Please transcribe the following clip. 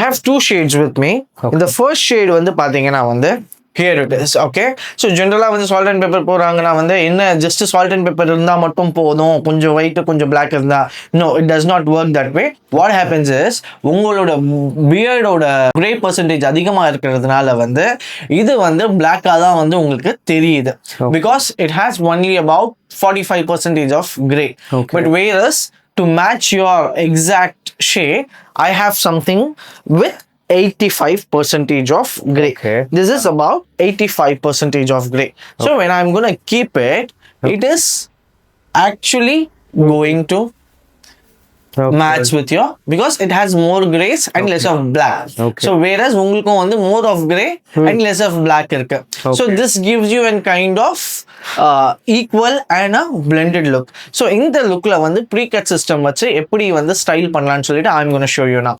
have two shades with me. Okay. The first shade வந்து பாத்தீங்கன்னா வந்து here it is. Okay, so generally வந்து salt and pepper போறாங்கன்னா வந்து என்ன just salt and pepper இருந்தா மட்டும் போதும், கொஞ்சம் white கொஞ்சம் black இருந்தா. No, it does not work that way. What happens is உங்களோட beard ஓட gray percentage அதிகமா இருக்கிறதுனால வந்து இது வந்து black-ஆ தான் வந்து உங்களுக்கு தெரியுது. Because it has only about 45% of gray. Okay. But whereas to match your exact shade, I have something with 85% of gray. Okay. This is about 85% of gray. So when I'm gonna keep it, it is actually going to match with your, because it has more grays and less of black. Okay. So whereas உங்களுக்கும் வந்து more of gray and less of black இருக்கு. So this gives you a kind of equal and a blended look. So இந்த லுக்ல வந்து pre-cut system வச்சு எப்படி வந்து style பண்ணலாம்னு சொல்லிட்டு I'm going to show you now.